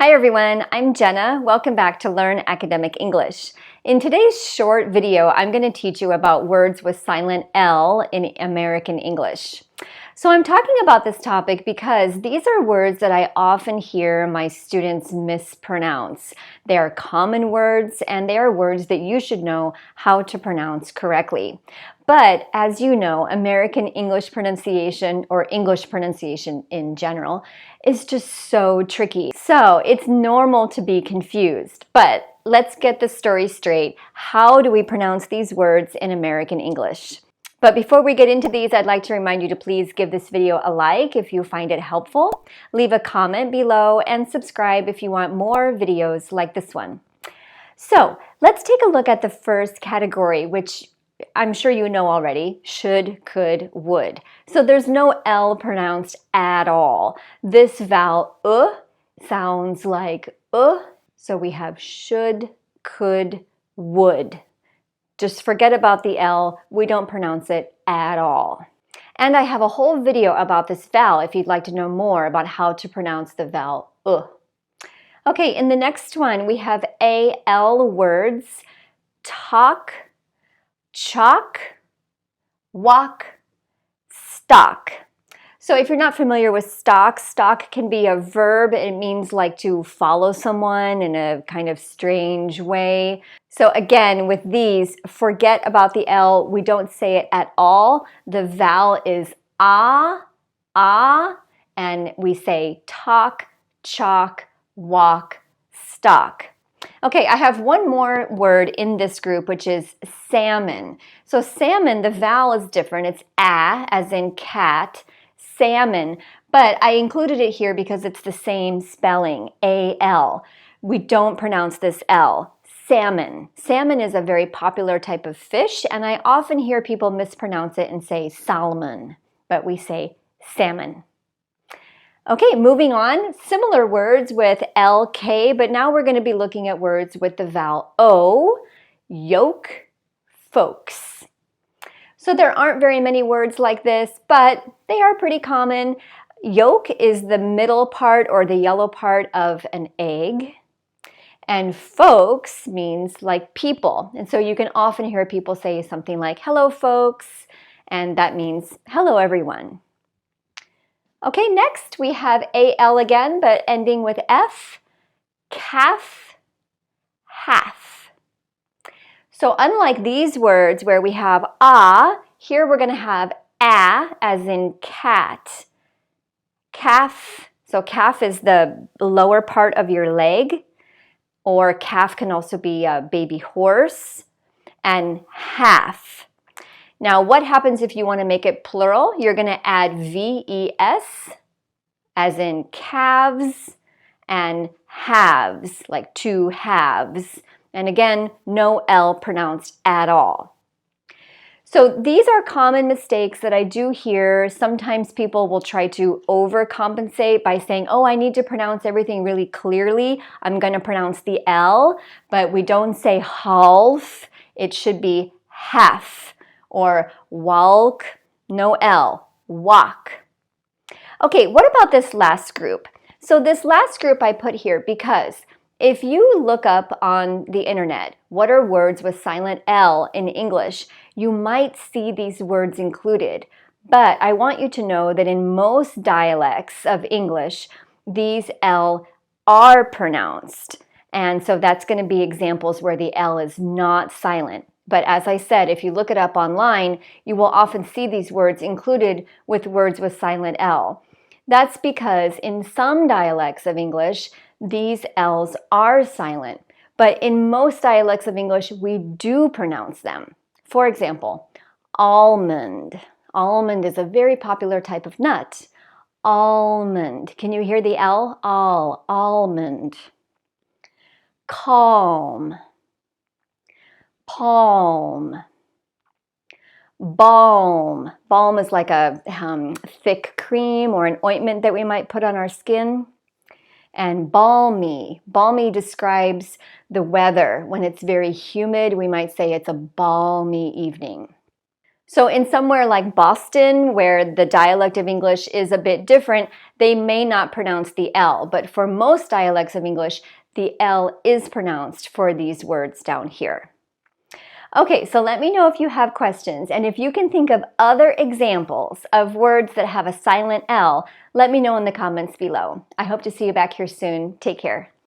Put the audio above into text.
Hi everyone, I'm Jenna. Welcome back to Learn Academic English. In today's short video, I'm going to teach you about words with silent L in American English. So I'm talking about this topic because these are words that I often hear my students mispronounce. They are common words and they are words that you should know how to pronounce correctly. But as you know, American English pronunciation, or English pronunciation in general, is just so tricky. So it's normal to be confused, but let's get the story straight. How do we pronounce these words in American English? But before we get into these, I'd like to remind you to please give this video a like if you find it helpful, leave a comment below, and subscribe if you want more videos like this one. So let's take a look at the first category, which I'm sure you know already: should, could, would. So there's no L pronounced at all. This vowel sounds like so we have should, could, would. Just forget about the L. We don't pronounce it at all. And I have a whole video about this vowel if you'd like to know more about how to pronounce the vowel Okay, in the next one we have AL words: talk, chalk, walk, stock. So if you're not familiar with stock can be a verb. It means like to follow someone in a kind of strange way. So again, with these, forget about the L. We don't say it at all. The vowel is ah, and we say talk, chalk, walk, stock. Okay, I have one more word in this group, which is salmon. So salmon, the vowel is different. It's a, as in cat, salmon. But I included it here because it's the same spelling, A-L. We don't pronounce this L. Salmon. Salmon is a very popular type of fish, and I often hear people mispronounce it and say salmon, but we say salmon. Okay, moving on, similar words with LK, but now we're going to be looking at words with the vowel O: yoke, folks. So there aren't very many words like this, but they are pretty common. Yolk is the middle part or the yellow part of an egg. And folks means like people. And so you can often hear people say something like, hello folks, and that means hello everyone. Okay, next we have AL again, but ending with F: calf, half. So unlike these words where we have here we're going to have a, as in cat. Calf, so calf is the lower part of your leg, or calf can also be a baby horse, and half. Now, what happens if you want to make it plural? You're going to add VES, as in calves, and halves, like two halves. And again, no L pronounced at all. So these are common mistakes that I do hear. Sometimes people will try to overcompensate by saying, oh, I need to pronounce everything really clearly. I'm going to pronounce the L, but we don't say half. It should be half, or walk, no L, walk. Okay, what about this last group? So this last group I put here because if you look up on the internet, what are words with silent L in English, you might see these words included. But I want you to know that in most dialects of English, these L are pronounced. And so that's going to be examples where the L is not silent. But as I said, if you look it up online, you will often see these words included with words with silent L. That's because in some dialects of English, these L's are silent, but in most dialects of English, we do pronounce them. For example, almond. Almond is a very popular type of nut. Almond. Can you hear the L? Almond. Calm. Palm. Balm. Balm is like a thick cream or an ointment that we might put on our skin. And balmy. Balmy describes the weather. When it's very humid, we might say it's a balmy evening. So in somewhere like Boston, where the dialect of English is a bit different, they may not pronounce the L, but for most dialects of English, the L is pronounced for these words down here. Okay, so let me know if you have questions, and if you can think of other examples of words that have a silent L, let me know in the comments below. I hope to see you back here soon. Take care.